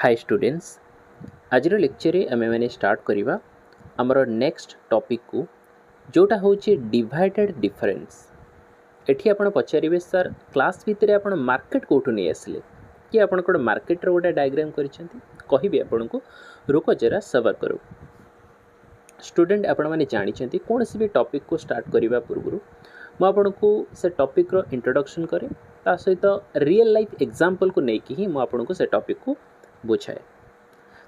Hi students, आज lecture आम मैंने स्टार्ट करवा आमर नेक्स्ट टॉपिक को जोटा हूँ डिवाइडेड डिफरेंस। एठी आपण पचारे सर क्लास भितर आप मार्केट कौटू नहीं आसिले कि आप मार्केट गोटे डायग्राम करी आपन को रुक जरा सबर करो। स्टूडेंट आपण मैंने जानते कौन सी भी टॉपिक को स्टार्ट करने पूर्व मुझे को से टॉपिक रो इंट्रोडक्शन करे ता सहित रियल लाइफ एग्जांपल को लेकिन ही मुझे से टॉपिक को बुझाए।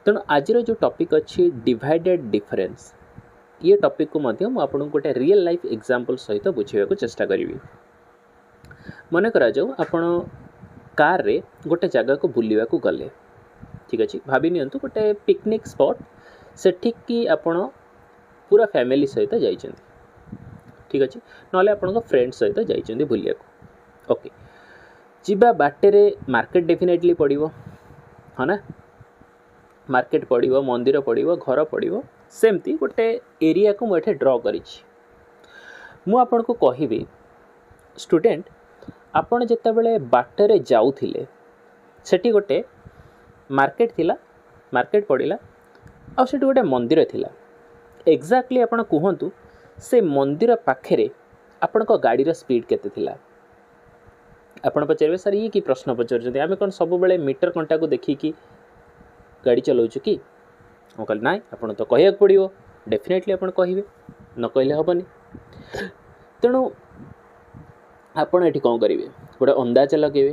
तेणु आज जो टॉपिक अच्छी डिवाइडेड डिफरेंस ये टॉपिक को मध्य मुझे गोटे रियल लाइफ एग्जांपल सहित बुझेवा को चेष्टा करी। मन करा जाऊ आपण कार रे गोटे जगह को बुलवा को गले, ठीक अच्छे भाभी नियंतु गोटे पिकनिक स्पॉट सेठी की आपण पूरा फैमिली सहित जाइछन, ठीक अच्छे ना आपण फ्रेंड सहित जाइछन बुलिया को। ओके जीवा बाटे रे मार्केट डेफिनेटली पड़िबो, हाँ ना, मार्केट पड़िबो, मंदिर पड़िबो, घर पड़िबो, सेमती गोटे एरिया को मुझे ड्रॉ करी। मु आपन को कहिबी स्टूडेंट आपण जेतेबेले बाटरे जाउथिले सेठी गोटे मार्केट थिला, मार्केट पड़िला आ सेठी गोटे मंदिर थिला। एक्जाक्टली आपण कहंतु से मंदिर पाखरे आपण को गाड़ी स्पीड केते थिला। आपण पचारे सर ये कि प्रश्न पचार आम कौन सब बेले मीटर कंटा को देखिकी गाड़ी चलाऊँ कि कह ना आप तो कह पड़ो, डेफिनेटली आप कहे न कहले हेनी। तेणु आपड़ ये कौन करेंगे गोटे अंदाज लगे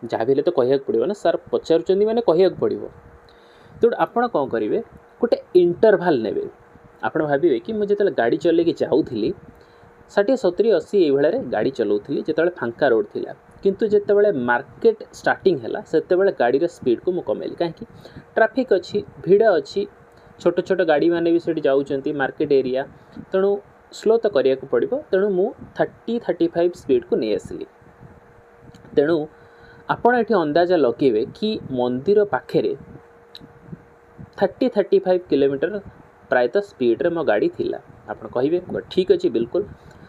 जहाँ भी तो कह पड़ो ना, सर पचार मैंने कह पड़ो। तेणु आपड़ कौन करेंगे गोटे इंटरभाल ने आप भावे कि मुझे जो गाड़ी चलैकी जाऊँगी 60 70 80 ये गाड़ी चलाऊली जो फांका रोड थिला, किंतु जितेबाला मार्केट स्टार्टिंग है से गाड़ी स्पीड को मुझे कमेली कहीं ट्रैफिक अच्छी भिड़ अच्छी छोट छोट गाड़ी मैंने भी सीट जाऊँच मार्केट एरिया, तेणु स्लो तो करिया को पड़ो। तेणु मु 30-35 स्पीड को नहीं आसली। तेणु आपण ये अंदाजा लगे कि मंदिर पाखे 30-35 किलोमीटर प्रायतः स्पीड रे मो गाड़ी थिला। आपण कहिबे ठीक अच्छे बिल्कुल।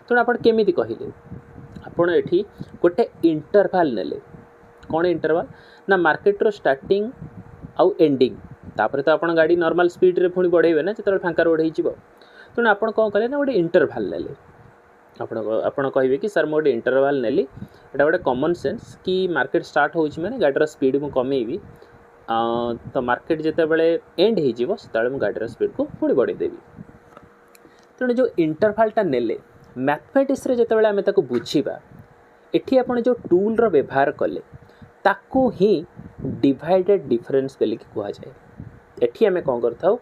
तेणु आप केमी कहले आपड़ ये गोटे इंटरभाल नेले। कौन इंटरभाल ना मार्केट रो स्टार्टिंग आउ एंडिंग, तापर तो आप गाड़ी नॉर्मल स्पीड रे पुणी बढ़ेबे ना जो फांका रोड हो। तेणु आप कौन कले ना गोटे इंटरभाल नेले। आपण कहे कि सर मुझे इंटरभाल नेली, एटा गोटे कॉमन सेंस कि मार्केट स्टार्ट हो मैंने गाड़ी स्पीड मुझे कमेबी, तो मार्केट जितेबाला एंड हो गाड़ी स्पीड को पुणी बढ़ेदेवी। तेणु जो इंटरभालटा नेले मैथमेटिक्स रे जितेबाला आमे ताको बुझीबा, एठी आपण जो टूल रो व्यवहार कले ताको ही डिवाइडेड डिफरेंस बोली कह जाए। एठी आमे कौन करथाउ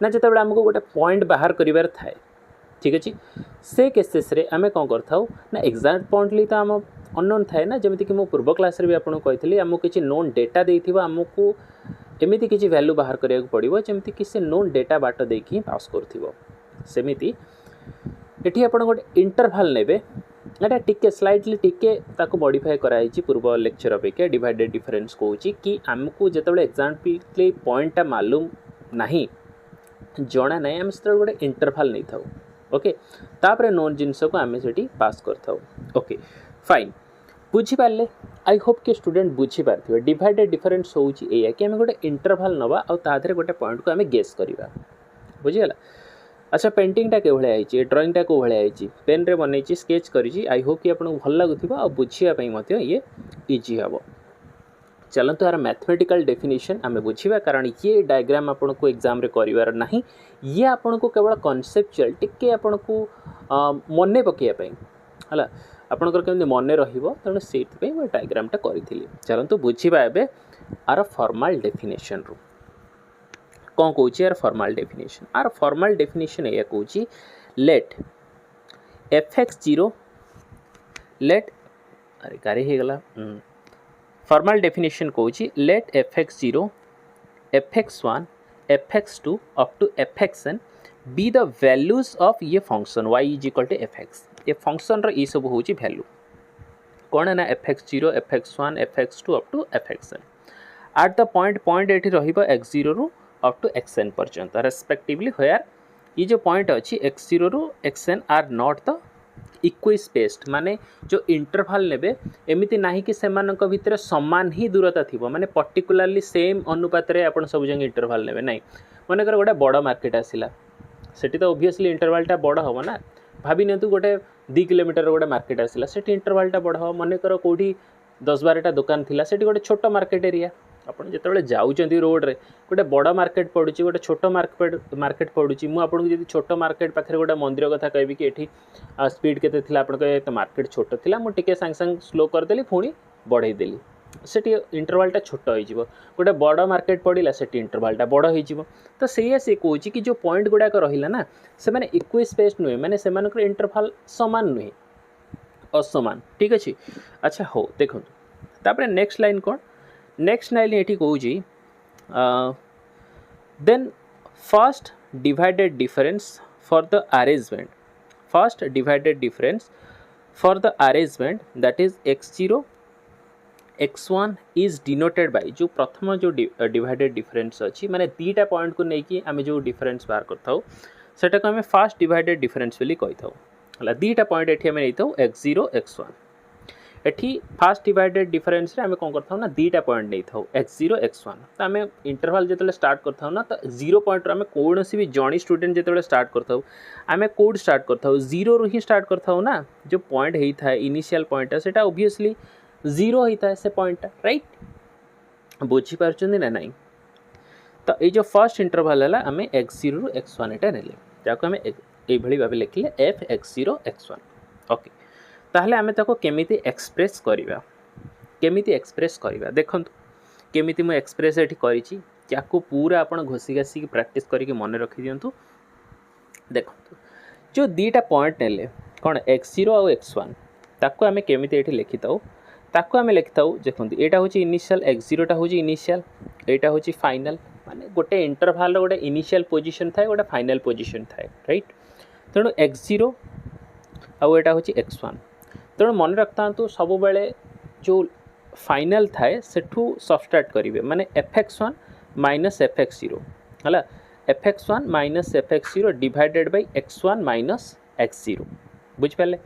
ना जितेबाला हमको गोटे पॉइंट बाहर करिवार थाए, ठीक अच्छे से केसेस रे आमे कौन करथाउ ना एग्जैक्ट पॉइंटली तो आम अननोन थाए ना, जमीती कि मो पूर्व क्लास रे भी आपको कही आमको किसी नोन डेटा देथिबो आमको एमिति किसी वैल्यू बाहर करिया पड़िबो जमीती कि से नोन डेटा बाट देकी पास करथिबो। सेमिति एठी आपण गोटे इंटरभाल नेबे, एटा टिके स्लाइटली टिके ताको मॉडिफाई कराई पूर्व लेक्चर अपेक्षा। डिवाइडेड डिफरेंस कहूँ कि आमको जितेबाला एग्जाम्पल पॉइंटा मालूम नहीं जना ना आम से गोटे इंटरभाल नहीं था। ओके तापर नोन जिनस को आम से पास कर। ओके फाइन बुझीपारे। आई होप कि स्टूडेंट बुझीपारे डिवाइडेड डिफरेंस हूँ या कि आम गोटे इंटरभाल नवा और तादरे गोटे पॉइंट को आम गेस करवा, बुझीगला। अच्छा पेंटिंगटा के भाई ड्रॉइंगटा को भाई पेन रे बनई स्केच करी। आई होप कि आपको भल लगुव आ बुझापी ये इजी हम। चलते यार मैथमेटिकल डेफिनेशन आम बुझा, कारण ये डायग्राम आपन को एग्जाम रे करिवार नहीं, ये आपन को केवल कॉन्सेप्चुअल टिके आपन को मन पकड़ापी है आपंकर केमती मन रहिबो। तेणु से डायग्रामटा करी। चलते बुझा एबे आर फॉर्मल डेफिनेशन रू कौन कौन यार फॉर्मल डेफिनेशन। आर फॉर्मल डेफिनेशन या कौन लेट fx0 लेट अरे गाड़ी हो गला। फॉर्मल डेफिनेशन कौन let fx0 fx1 fx2 up to fxn be the values of ये function y is equal to fx। ये फंक्शन रो ये सब हूँ वैल्यू कौन है ना fx0 fx1 fx2 up to fxn at the point ये रहिबो x0 रू अप टू xn पर्यंत रेस्पेक्टिवली। वेयर ये जो पॉइंट अच्छी x0 रू xn are not the equispaced माने जो इंटरवल नेबे एमिति नाही कि सेमानक भितर समान ही दूरता थिबो माने पर्टिकुलरली सेम अनुपात रे आपण सब जंग इंटरवल नेबे नाही मनकर गोटे बड़ मार्केट आसिला सेठी तो ऑब्वियसली इंटरवलटा बड़ हम ना भाभी नियंतु गोटे 2 किलोमीटर गोटे मार्केट आसिला सेठी इंटरवलटा बड़ हम मनकर कोठी 10-12टा दुकान थिला सेठी गोटे छोट मार्केट एरिया आपण जेतबेले जाउचंती रोड रे गोटे बड़ मार्केट पडुची गोटे छोट मार्केट पडुची मु आपन जदी छोट मार्केट पाखरे गोटे मंदिर कथा कहबी कि एठी स्पीड केते थिला आपण कहे तो मार्केट छोट थिला मु टिके संग संग स्लो कर देली पुणी बढ़ाई देली सेठी इंटरवलटा छोट होई जिवो गोटे बड़ मार्केट पड़िला सेठी इंटरवलटा बड़ होई जिवो तो सेया से कहूची कि जो पॉइंट गुडा रहिला ना से माने इक्वी स्पेस नुहे माने सेमानकर इंटरवल समान नुहे असमान ठीक अछि अच्छा हो देखो तापर नेक्स्ट लाइन कोन नेक्स्ट लाइन एठी कहूची then first divided difference for the arrangement first divided difference for the arrangement that is x0 x1 is denoted by जो प्रथम जो डिवाइडेड डिफरेंस अच्छी माने दीटा पॉइंट को लेकिन आम जो डिफरेंस बाहर करता सेटा को आम फास्ट डिवाइडेड डिफरेंस बोली कही था दीटा पॉइंट एठी आम नहीं x0 x1 एठी फास्ट डिवाइडेड डिफरेंस रे आम कौन करता ना दीटा पॉइंट नहीं था x0 x1 तो आम इंटरवल जो स्टार्ट करता ना तो 0 पॉइंट आम कौन भी जनी स्टूडेंट जो स्टार्ट करता आम कौट स्टार्ट करता 0 रू ही स्टार्ट करता ना जो पॉइंट होता है इनिशियल पॉइंट से ओब्वियसली 0 होता है से पॉइंट राइट बुझी पार्चंदी ना नहीं तो ये जो फर्स्ट इंटरवल है आम x0 रू x1 एटा नेले जाको आम ए भली भाबे लिखले f x0 x1 ओके ताहले आम ताको केमिति एक्सप्रेस करिवा केमिति एक्सप्रेस करिवा देखंतु केमिति मु एक्सप्रेस एठी करिछि याको पूरा आपण घोसी घासी की प्रैक्टिस करिके मन रखि दियंतु देखंतु जो दीटा पॉइंट नेले कोन x0 और x1 ताको आम केमिति एठी लिखिताउ ताको आम लिखिताउ देखंतु एटा होची इनिशियल x0 टा होची इनिशियल एटा होची फाइनल माने गोटे इंटरवल गोटे इनिशियल पोजीशन थाए गोटे फाइनल पोजीशन थाए राइट तेणु x0 आउ एटा होची x1 तेणु मन रखता तो सब बेले जो फाइनल थाए सेठू सबस्ट्रैक्ट करेंगे माने fx1 माइनस fx0 है fx1 minus fx0 divided by x1 minus x0 बुझिपारे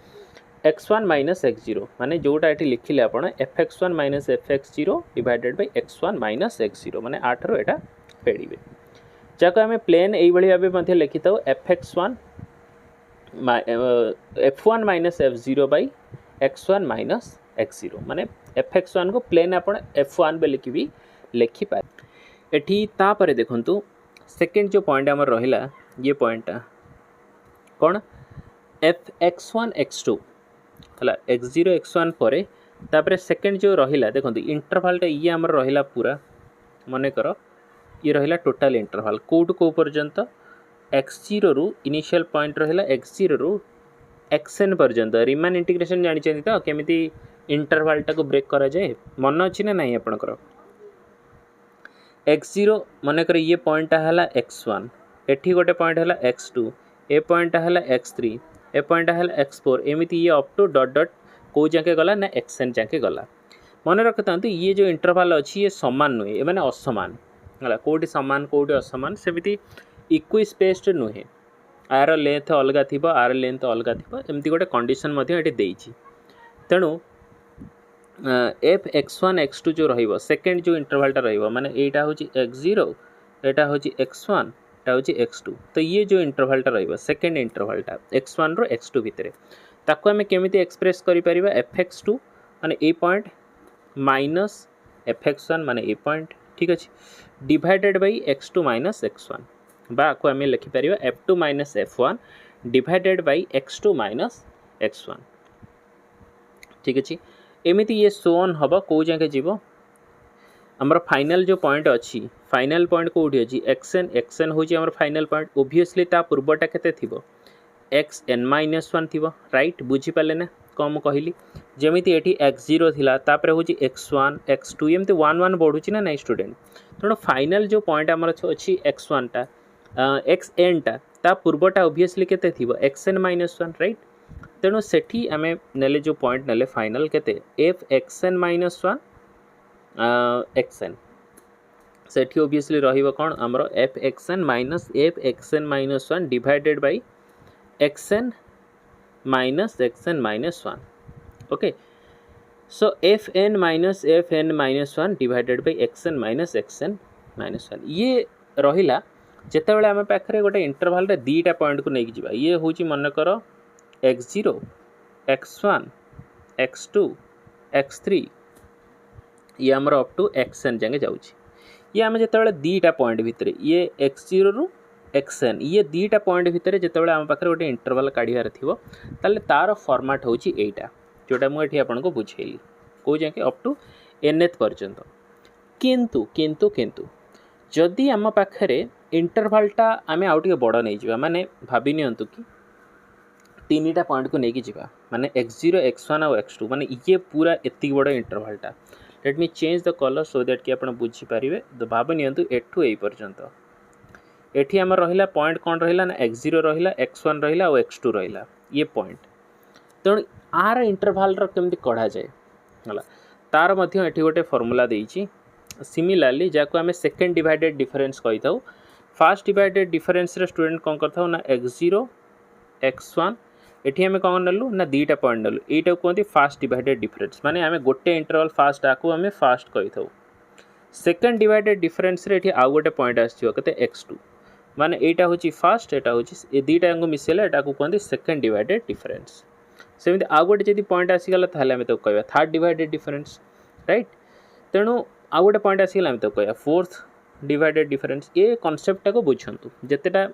x1 minus x0 माने जोटा ये लिखिले आपण fx1 minus fx0 divided by x1 minus x0 माने 8 रो एटा फेडिबे जाको हमें प्लेन एई भली भाबे मध्ये लिखिताउ fx1 f1 minus f0 bye x1 minus x0 माने fx1 को प्लेन आपण f1 बे लिखि लिखि पारे एठी ता परे देखंतु सेकंड जो पॉइंट हमर रहिला ये पॉइंट कोन fx1 x2 हला x0 x1 परे तापरे सेकंड जो रहिला देखंतु इंटरवल टा ये हमर रहिला पूरा मने करो ये रहिला टोटल इंटरवल कोड को पर्यंत x0 रु इनिशियल पॉइंट रहिला x0 रु xn पर्यंत रिमान इंटीग्रेशन जानि चंदी तो केमिति इंटरवल टा को ब्रेक करा जाए मन अछि ना नहीं आपनकर x0 मने कर ये पॉइंट हला x1 एठी गोटे पॉइंट हला x2 ए पॉइंट हला x3 ए पॉइंट हला x4 एमिति ये अप टू डॉट डॉट को जाके गला ना xn जाके गला मन रखतांतु ये जो इंटरवल अछि ये समान नुहे माने असमान हला कोडी समान कोडी असमान सेमिति इक्वी स्पेस्ड नुहे आर लेंथ अलग थी आर लेंथ अलग थी एमती गोटे कंडीशन ये देइछि तेणु f(x1 x2) जो रहिबो सेकेंड जो इंटरवलटा रहिबो माने एटा होची x0 एटा होची x1 एटा होची x2 तो ये जो इंटरवलटा रहिबो सेकेंड इंटरवलटा x1 रो x2 भितरे ताको हमें केमिति एक्सप्रेस करि परिबा fx2 माने ए पॉइंट माइनस fx1 माने ए पॉइंट ठीक अछि divided by x2 minus x1 बा को हमें लिखि परिबा f2 minus f1 divided by x2 minus x1 ठीक अछि एमिति ये सोन हबो को जाके जीवो हमर फाइनल जो पॉइंट अछि फाइनल पॉइंट कोठी अछि xn होची हमर फाइनल पॉइंट ओब्वियसली ता पूर्वटा केते थिबो xn-1 थिबो राइट बुझी पाले ना कम कहली जेमिति एठी x0 थिला तापर होची x1 x2 एमते 1 1 बढ़ुची ना नाही स्टूडेंट तणो फाइनल जो पॉइंट हमर अछि x1 टा xn टा ता पूर्वटा ओब्वियसली केते थिबो xn-1 राइट तेणु सेठी आमे नेले जो पॉइंट नेले फाइनल केते fxn-1 xn सेठी ओब्वियसली रहिबो कोन हमरो fxn-1 divided by xn minus X N minus one okay so F N minus one divided by X N minus one ये रहिला जेतेबेले आम पाखे गोटे इंटरवल रे दीटा पॉइंट को लेकिन जावा ये हूँ मनकर x0 x1 x2 x3 ये आमर अप टू xn जाके जाऊँगी ये आम जिते दीटा पॉइंट भितर ये x0 रु xn ये दीटा पॉइंट भितर जिते आम पाखे गोटे इंटरवल काढ़ार थी ताले तार फॉर्मेट हूँ एटा जोटा मुझे आपको बुझेली कौ जाके अप टू nth पर्यंत किंतु किंतु किंतु जदि आम पाखे इंटरवलटा आम आउ टे बड़ नहीं जावा माने भाभी नियंतु कि तीनटा पॉइंट को लेकिन जावा माने x0 x1 और x2 माने ये पूरा एति बड़ इंटरवलटा let me change the colour so that कि आप बुझीपारे तो भाव नियंतु एठू ए पर्यंत एठी आम रहिला पॉइंट कौन रहिला ना x0 रहिला x1 रहिला और x2 रहिला ये पॉइंट तेणु आर इंटरवल केमती कढ़ा जाए है तार मध्य एठी गोटे फॉर्मूला देइछि सिमिलरली जाको आम सेकेंड डिवाइडेड डिफरेंस कही था फास्ट डिवाइडेड डिफरेंस रे स्टूडेंट कौन करता ना x0 x1 एठी आम कौन नलु ना दीटा पॉइंट नलु एटा कहते फास्ट डिवाइडेड डिफरेंस माने आम गोटे इंटरवल फास्ट आको आम फास्ट कही था सेकेंड डिवाइडेड डिफरेंस रे एठी आउ गोटे पॉइंट आसथियो कते x2 माने एटा होची फास्ट एटा होची ए दीटा को मिसेला एटा को कहते सेकेंड डिवाइडेड डिफरेंस सेमती आउ गोटे जदि पॉइंट आसीगला ताहले आम तो कहबा थर्ड डिवाइडेड डिफरेंस राइट तेणु आउ गोटे पॉइंट आसीगला आम तो कहबा फोर्थ डिवाइडेड डिफरेंस ये कॉन्सेप्ट को बुझंतु जतेटा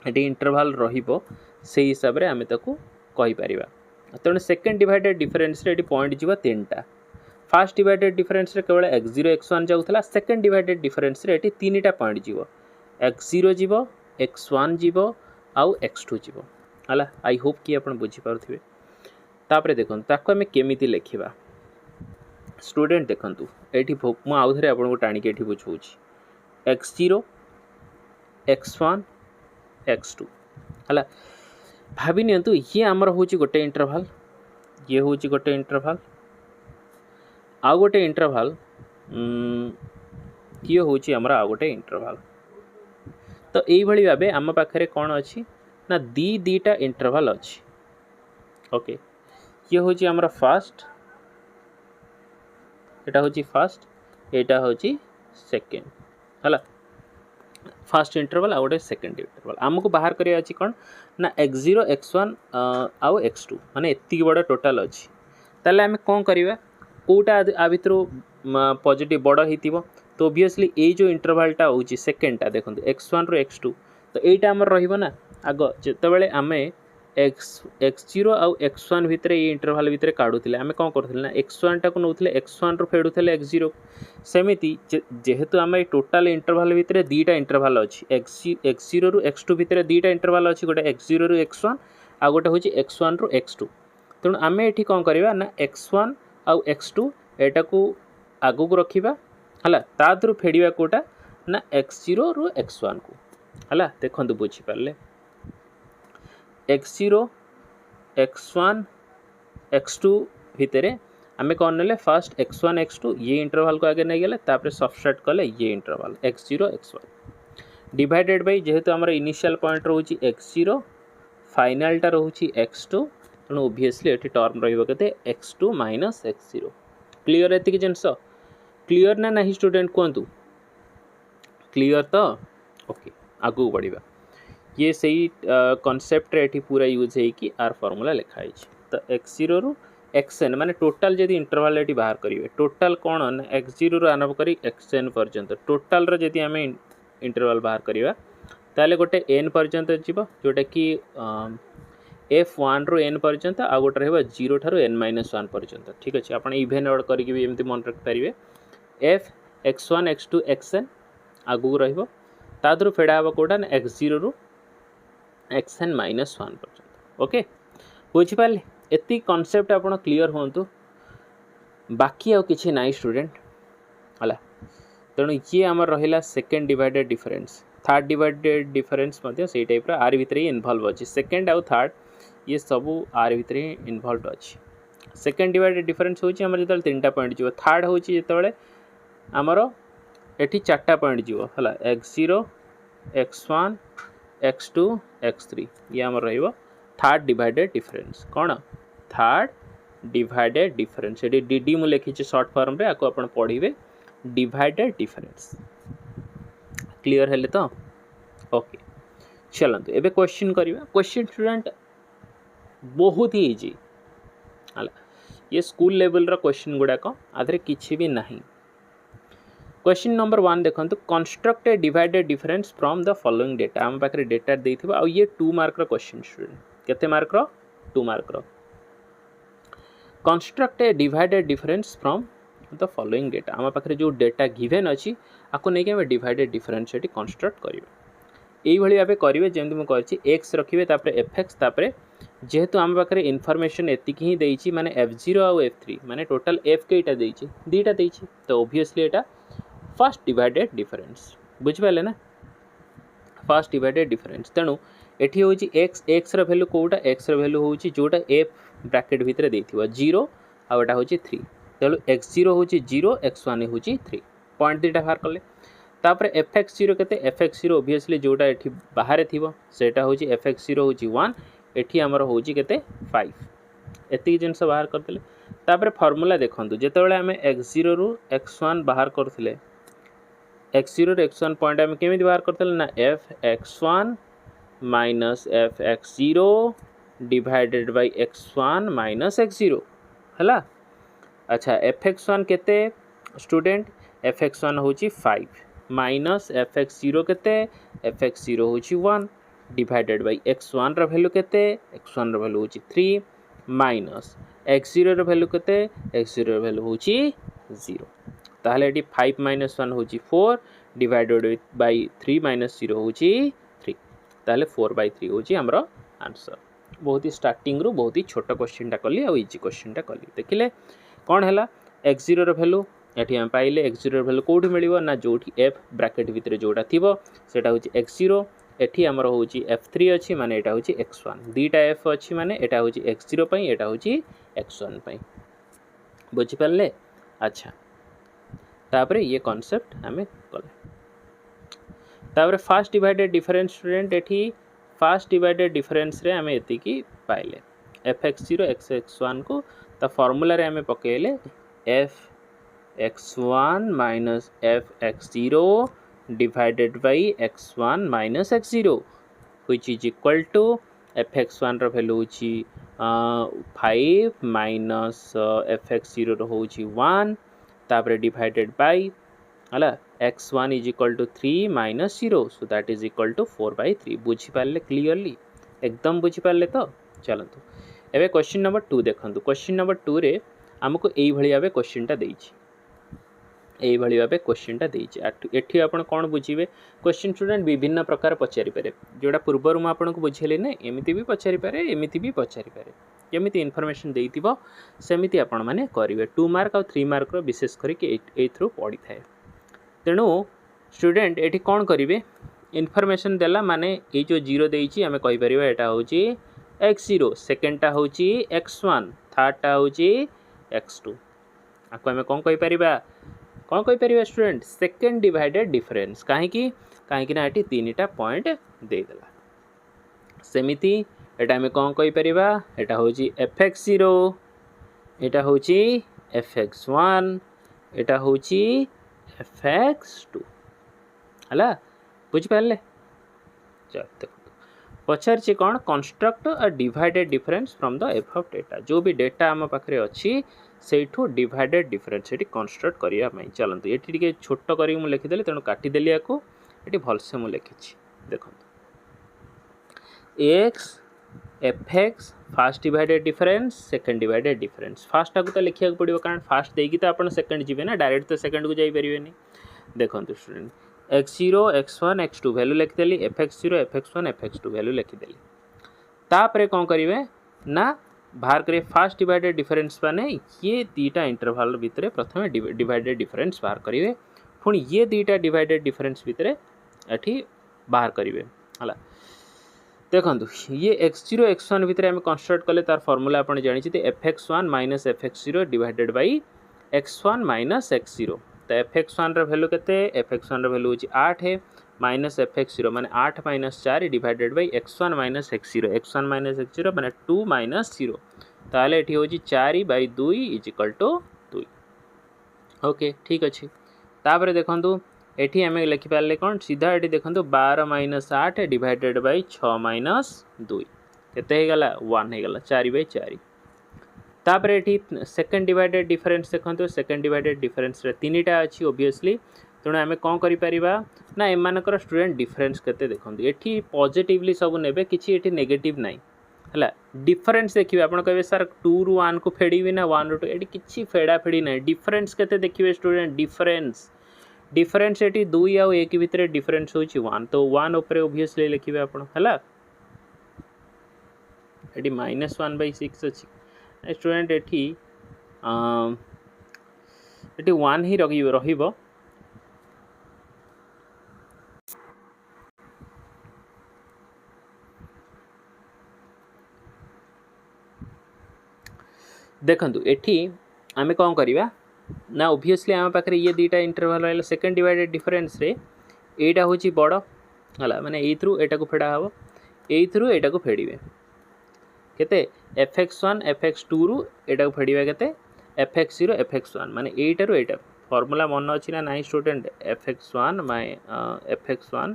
एटी इंटरवल रहिबो से हिसाब रे आम ताकू कहि परिबा तेणु सेकेंड डिवाइडेड डिफरेंस रे एटी पॉइंट जीवा तीनटा फास्ट डिवाइडेड डिफरेंस रे केवल x0 x1 जाउथला सेकेंड डिवाइडेड डिफरेंस रे एटी तीनटा पॉइंट जीवो x0 जीवो x1 जीवो आउ x2 जीवो हला आई होप कि आपण बुझी पारुथिबे तापरे देखन ताको हमें केमिति लेखिबा स्टूडेंट देखंतु एठी मु आउ थरे आपण को टाणी के एठी बुझौछि x0 x1 x2 हला भाभी नियंतु ये आमर होची गोटे इंटरवल ये होची गोटे इंटरवल आउ गोटे इंटरवल ये होची आमर आउ गोटे इंटरवल तो एई भली भाबे आम पाखरे कोन अछि ना दीटा इंटरवल अछि ओके ये होची आमर फास्ट एटा होची फास्ट एटा होची सेकेंड हला फास्ट इंटरवल आ गोटे सेकेंड इंटरवल आमको बाहर करिया अछि कोन ना x0 x1 आउ x2 माने एति बड़ टोटल अछि ताले आमे कोन करिवा कोटा आ भितरो पॉजिटिव बड़ हेतिबो तो ऑब्वियसली ए जो इंटरवलटा होची सेकेंडटा देखंतु x1 रो x2 तो एटा हमर रहिबो ना आगो जेते बेले आमे x0 आउ x1 भितर ये इंटरवल भितर काढुथिले आमे कोन करथिले ना x1 टा को नउथिले x1 रो फेडुथिले x0 सेमिति जेहेतु आमे टोटल इंटरवल भितर दीटा इंटरवल अछि x0 रु x2 भितर दीटा इंटरवल अछि गोटे x0 रु x1 आ गोटे होची x1 रु x2 तेणु आमे एठी कोन करबा ना x1 आउ x2 एटा को आगु को रखिबा हला तादरु फेडिबा कोटा ना x0 रु x1 को हला देखंतु बुझी पारले x0 x1 x2 भितर आमे कौन नेले फास्ट x1 x2 ये इंटरवल को आगे नहीं गले तापर सबट्रैक्ट कले ये interval x0 x1 divided bye जेहेतु हमर इनिशियल पॉइंट रहउची x0 फाइनल टा रहउची x2 तेणु ऑब्वियसली एठी टर्म रहिबो केते x2 x0 क्लियर एति कि जेंस क्लियर ना नहीं स्टूडेंट कोंतु क्लियर तो ओके आगु बढ़िबा ये सही कॉन्सेप्ट रे एठी पूरा यूज है कि आर फार्मूला लिखा है तो x0 रु xn माने टोटल जदी इंटरवल एठी बाहर करिवे टोटल कोन ना x0 रु आरंभ करी xn पर्यंत टोटल रे जदी हमें इंटरवल बाहर करिवा ताले गोटे n पर्यंत जीवो जोटा कि f1 रु n पर्यंत आ गोटे रहबो 0 थारु n-1 पर्यंत ठीक अछि आपण इवेन ऑर्डर करिके भी एमती मन रख परिवे f x1 x2 xn आगु रहबो तादरु फेडा हबो कोटा ना x0 रु xn-1 पर्यंत ओके बुझी पाले एति कॉन्सेप्ट आपण क्लियर होंतु बाकी आ किछि नाइ स्टूडेंट हला तेणु ये आमर रहिला second divided difference third divided difference मध्य से टाइप आर भितर इनवॉल्व अछि सेकेंड आउ थर्ड ये सब आर भितर इनवॉल्व अछि सेकेंड डिवाइडेड डिफरेंस होछि हमर जतल तीनटा पॉइंट जीवो थर्ड होछि जतले हमर एठी चारटा पॉइंट जीवो हला x0 x1 x2 x3 ये हमर रहिबो थर्ड डिवाइडेड डिफरेंस कौन थर्ड डिवाइडेड डिफरेंस ये डी मु लिखी शॉर्ट फॉर्म रे आपको अपन पढ़िबे डिवाइडेड डिफरेंस क्लियर हेले तो ओके चलते एबे क्वेश्चन करिवा क्वेश्चन स्टूडेंट बहुत ही इजी हला ये स्कूल लेवल रा क्वेश्चन गुड़ाक आधे किसी भी नहीं क्वेश्चन नंबर 1 देखो construct a divided difference from the following data आम पाखे डेटा देथिबा आ ये 2 मार्क रा क्वेश्चन स्टूडेंट केते मार्क रा 2 मार्क रा construct a divided difference from the following data आम पाखे जो डेटा गिवन अच्छी आपको नहीं कि डिवाइडेड डिफरेंस ये कंस्ट्रक्ट करिवे यही भाव करेंगे जमी मुझे एक्स रखिए तापर एफ एक्स तापर जेहेतु आम पाखे इनफर्मेशन एतिक ही देती माने F0 आउ F3 माने टोटल एफ केटा देती दीटा देती तो ओब्वियसली एटा फर्स्ट डिवाइडेड डिफरेंस बुझिपारे ना फर्स्ट डिवाइडेड डिफरेंस तेणु एठी होची एक्स रा वैल्यू कोटा एक्स रा वैल्यू होची जोटा एफ ब्रैकेट भितर देथिबो 0 आ एटा होची 3 तेणु x0 होची 0 x1 होची 3 पॉइंट दीटा बाहर कले तापर fx0 केते fx0 ओब्वियसली जोटा एठी बाहर थिबो सेटा होची fx0 होची 1 एठी हमर होची केते 5 एति जिंस बाहर करतले तापर फार्मूला देखंतु जेतेबेले हमें x0 रु x1 बाहर करथिले x0 रु x1 पॉइंट हम केमिति बाहर करतले ना fx1 minus fx0 divided by x1 minus x0 हला अच्छा fx1 केते स्टूडेंट fx1 होची 5 माइनस fx0 केते fx0 होची 1 डिवाइडेड बाय x1 रा वैल्यू केते x1 रा वैल्यू होची 3 माइनस x0 रा वैल्यू केते x0 रा वैल्यू होची 0 ताहले एटी 5 माइनस 1 होची 4 डिवाइडेड बाय 3 माइनस 0 होची 3 ताहले 4/3 होची हमरो आंसर बहुत ही स्टार्टिंग रु बहुत ही छोटा क्वेश्चन टा कली आ इजी क्वेश्चन टा कली देखिले कोन हला x0 रा वैल्यू एठी हम पाइले x0 वैल्यू कोठी मिलिबो ना जोठी f ब्रैकेट भितर जोटा थिबो सेटा होची x0 एठी हमर होची f3 अछि माने एटा होची x1 दीटा f अछि माने एटा होची x0 पई एटा होची x1 पई बुझि परले अच्छा तापर ये कांसेप्ट हमें कले तापर फर्स्ट डिवाइडेड डिफरेंस स्टूडेंट एठी फर्स्ट डिवाइडेड डिफरेंस रे हमें एति की पाइले fx0 x1 को ता फार्मूला रे हमें पकेले f x1 minus fx0 divided by x1 minus x0 which is equal to fx1 रा वैल्यू होची 5 minus fx0 रा होची 1 तापर डिवाइडेड बाय हला x1 is equal to 3 minus 0 so that is equal to 4/3 बुझी पाले क्लियरली एकदम बुझी पाले तो चलंतु एबे क्वेश्चन नंबर 2 देखंतु क्वेश्चन नंबर 2 रे हमको एई भली भाबे क्वेश्चन टा देइछि एई भली भाबे क्वेश्चन टा देइछि एठी आपण कोन बुझिबे क्वेश्चन स्टूडेंट विभिन्न प्रकार पचारि पारे जोडा पूर्वरु म आपन को बुझेले ने एमिति भी पचारि पारे एमिति भी पचारि पारे केमिति इन्फॉर्मेशन देइतिबो सेमिति आपण माने करिवे 2 मार्क और 3 मार्क रो विशेष करी के ए थ्रू पढी थाए तेणु स्टूडेंट एठी कोन करिवे इन्फॉर्मेशन देला माने ए जो 0 देइछि हमें कहि परिबा एटा होची x0 सेकंड टा होची x1 थर्ड टा होची x2 आको हमें कोन कहि परिबा स्टूडेंट सेकंड डिवाइडेड डिफरेंस काहे कि ना एटी तीनटा पॉइंट दे देला सेमिति एटा हमें कोन कहि परिबा एटा होची fx0 एटा होची fx1 एटा होची fx2 हला बुझ पाले चल पचार से कौन construct a divided difference from the F of data जो भी डेटा आम पाखे अच्छी सेठू डिवाइडेड डिफरेंस ये कंस्ट्रक्ट करने चलते ये टे छोट कर लिखिदेली तेणु काटिदेली या ये भलसे मुझे लिखी देखो x F x fast divided difference second divided difference fast को तो लिखा पड़ो कारण फास्ट देकी तो आप सेकंड जी ना डायरेक्ट तो सेकंड को जापरें देखो student x0 x1 x2 value लिखिदेली fx0 fx1 fx2 वैल्यू लिखिदेली तापरे कौन करेंगे ना बाहर करें फास्ट डिवाइडेड डिफरेंस माने ये दीटा इंटरवल भितर प्रथम डिवाइडेड डिफरेंस बाहर करेंगे पुणी ये दीटा डिवाइडेड डिफरेंस भितर एठी बाहर करेंगे है देखो ये x0 x1 भितर आम कंस्ट्रक्ट कले तार फॉर्मूला आप जानी fx1 minus fx0 divided by x1 minus x0 तो fx1 रा वैल्यू केते fx1 रा वैल्यू होची 8 है माइनस एफ एक्स जीरो माने 8 minus 4 divided by x1 minus x0 minus x0 माने 2 माइनस 0 ताले एठी होची 4 by 2 is equal to 2। Okay ठीक अच्छे तापर देखंतु एठी आम लिखिपारे कौन सीधा ये देखो 12 माइनस 8 डिवाइडेड बाई 6 माइनस 2 केते गला 1 हो गला 4 बाई 4 तापर एठी सेकंड डिवाइडेड डिफरेंस देखो सेकंड डिवाइडेड डिफरेंस रे तीनटा अच्छी ओबियसली तेणु आम कौन करें ना एमानकर स्टूडेंट डिफरेंस केते देखो एठी पॉजिटिवली सब नेबे किछि एठी नेगेटिव नाही है डिफरेंस देखिए आप कहे सर 2 रु 1 को फेड़ी ना 1 रु 2 ये किसी फेड़ा फेड़ी ना डिफरेंस केते देखिए स्टूडेंट डिफरेंस डिफरेंस ये 2 आउ 1 भितर डिफरेंस होची 1 तो 1 ऊपर ओब्वियसली लिखिबे आपण हला एटी -1/6 अछि स्टूडेंट एटी 1 ही रहिबो देखंतु एठी आमे कौन करिबा ना ओब्वियसली आम पाखे ये दुटा इंटरवल रहा सेकेंड डिवाइडेड डिफरेंस रे एटा होची बड़ है माने एथ्रु एटा को फेड़ा हम एथ्रु एटा को फेड़े केते fx1 fx2 रु एटा को फेड़िबा केते fx0 fx1 माने एटा रु एटा फार्मूला मन अछि ना नाही student fx1 fx1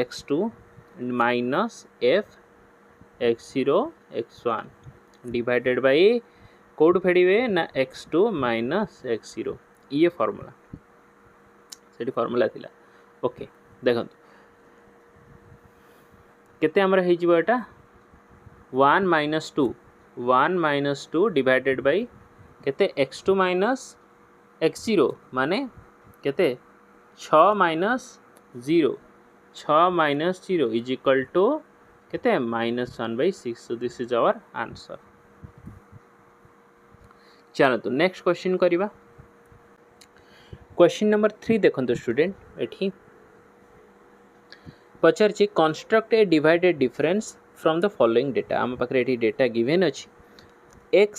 x2 minus fx0 x1 divided by कोड फेड़े ना x2 माइनस x0 ये फार्मूला से फार्मूला थिला ओके देखो केते हमर हे जिवो एटा 1 माइनस 2 डिवाइडेड बाय केते x2 माइनस x0 माने केते 6 माइनस 0 इज इक्वल टू केते -1/6 so this is our answer. चलो तो नेक्स्ट क्वेश्चन करिबा क्वेश्चन नंबर 3 देखंतो स्टूडेंट एठी पचार छि construct a divided difference from the following data आम पाखरे एठी डेटा गिवन अछि x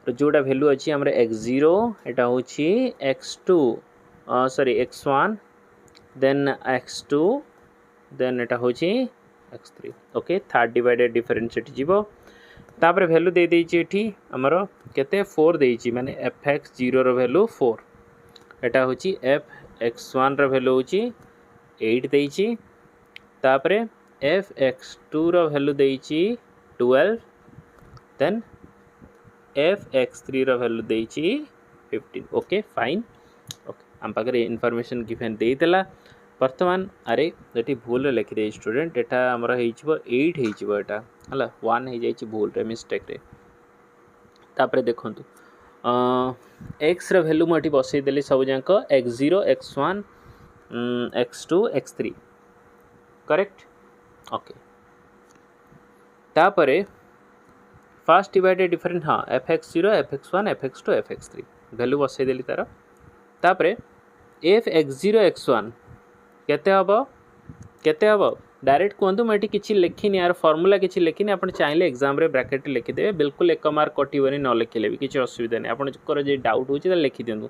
जोटा वैल्यू अछि हमर x0 एटा होछि x2 sorry x1 then x2 then एटा होछि x3 okay third divided difference एठी जीवो तापर वैल्यू दे देछि एठी हमर केते 4 देछि माने fx0 रो वैल्यू 4 एटा होछि fx1 रो वैल्यू होछि 8 देछि तापर fx2 रो वैल्यू देछि 12 देन fx3 रो वैल्यू देछि 15 ओके फाइन ओके हम पाखरे इन्फॉर्मेशन गिवन दे देला वर्तमान अरे ये भूल लिखि दे स्टूडेंट एटा हमर हे छिबो 8 हे छिबो एटा हला 1 हे जाय छि भूल रे मिस्टेक रे तापर देखंतु x रो वैल्यू मटी बसई देली सब जांक x0 x1 x2 x3 correct okay तापर फर्स्ट डिवाइडेड डिफरेंट हाँ fx0 fx1 fx2 fx3 value बसई देली तार तापर fx0 x1 केते हबो डायरेक्ट कहतु मुझे किसी लिखिनी यार फॉर्मूला किसी लिखिनी आप चाहिए एग्जाम रे ब्रैकेट लिखिदे बिल्कुल एक मार्क कटोनी न लिखिले भी किसी असुविधा नहीं आपंकर जो डाउट होची लिखि दिंतु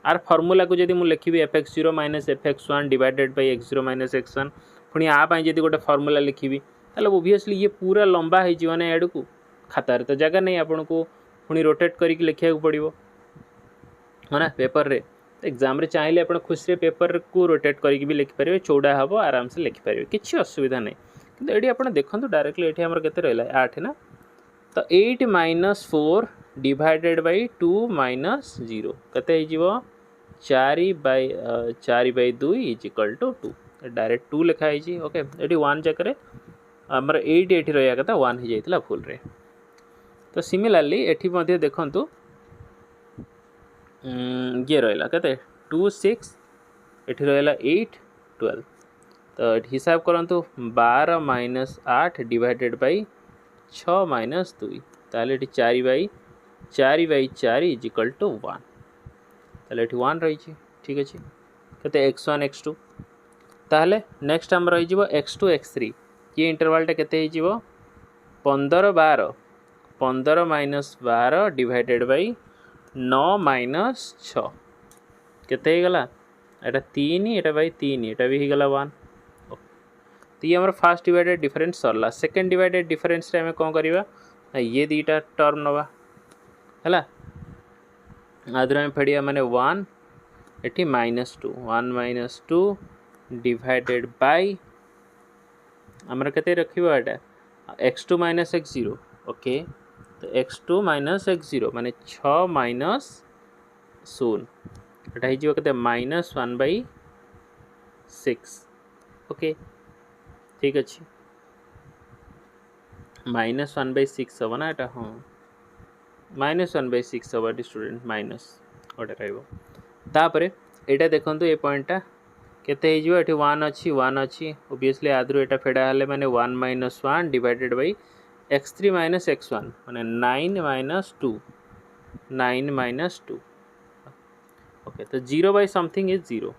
आर फॉर्मूला को जब मुझे लिखी fx0 minus fx1 divided by x0 minus x1 पुणी आपाई जब गोटे फॉर्मूला लिखी ताले ओब्वियसली ये पूरा लंबा हो ना एड को खातार तो जगह नहीं आपन को पुणी रोटेट करके लिखा पड़ो है ना पेपर रे एग्जाम रे चाहिए आप खुशी पेपर को रोटेट करके भी लिखिपारे चौड़ा हम आराम से लिखिपारे किसी असुविधा नहीं कि ये आप देखो डायरेक्टली ये आम के रहा 8 ना तो 8 माइनस 4 डिवाइडेड बाय 2 माइनस 0 केते 4 by 2 is equal to 2 direct 2 लिखा है ओके ये 1 जगह आमर 8 ये रहा कथा 1 हो जाता भूल रे तो सिमिलरली ये देखंतु ये रहा कहते 2 6 ये रहा 8 12 तो हिसाब करंतु 12 माइनस 8 डिवाइडेड बाय 6 माइनस 2 ताले 4 बाय 4 इज इक्वल टू 1 ताले 1 रही ठीक अच्छे कहते x1 x2 ताले नेक्स्ट आम रही x2 x3 ये इंटरवलटा केते 15 माइनस 12 डिवाइडेड बाय 9 माइनस 6 केते गला एटा 3 एटा बाई 3 एटा भी गला 1। तो ये हमर फर्स्ट डिवाइडेड डिफरेंस सरला। सेकंड डिवाइडेड डिफरेंस रे हमें कोन करबा ये दीटा टर्म नवा हला आदर में फेड़िया माने 1 एठी -2 1 - 2 डिवाइडेड बाय हमर कते रखिबो एटा x2 - x0 ओके। तो x2 - x0 माने 6 माइनस 0 एटा हे जिवो कते -1/6 ओके ठीक अछि -1/6 हबो ना एटा हां -1/6 हबो स्टूडेंट माइनस ओटा रहइबो। तापरे एटा देखंतु ए पॉइंटटा केते हे जिवो एठी 1 अछि ऑब्वियसली आदरु एटा फेडा हले माने 1 - 1 डिवाइडेड बाय x3 - x1 माने 9 - 2 ओके। तो 0 बाय समथिंग इज 0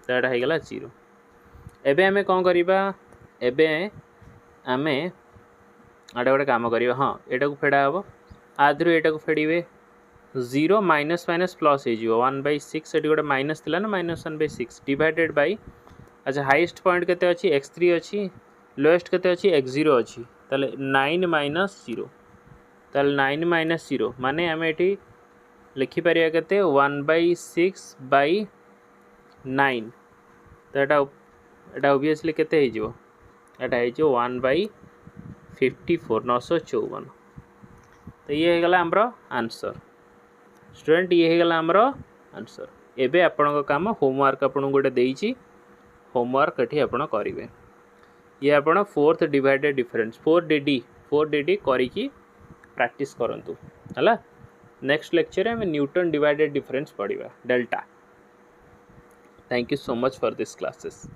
तो एटा हे गला 0। एबे हमें कोन करिबा एबे हमें आडे गोटे काम करिबा हां एटा को फेडा हबो आदरु एटा को फेडीबे 0 माइनस माइनस प्लस हे जिवो 1/6 एटी गोटे माइनस थिला ना -1/6 डिवाइडेड बाय अच्छा हाईएस्ट पॉइंट केते अछि x3 अछि लोएस्ट केते अछि x0 अछि ताले 9 - 0 ताले 9 - 0 माने हमें एटी लिखि परिया केते 1/6/9 तो एटा ऑब्वियसली केते हे जिवो एटा हे जिवो 1/54 954। तो ये हे गला हमरो आंसर स्टूडेंट ये हे गला हमरो आंसर। एबे आपन काम होमवर्क आपन गोटे देइछि होमवर्क एठी आपन करिवे ये आपन फोर्थ डिवाइडेड डिफरेंस 4dd करिकी प्रैक्टिस करंतु हला। नेक्स्ट लेक्चर में न्यूटन डिवाइडेड डिफरेंस पढ़िबा delta. Thank you so much for this classes.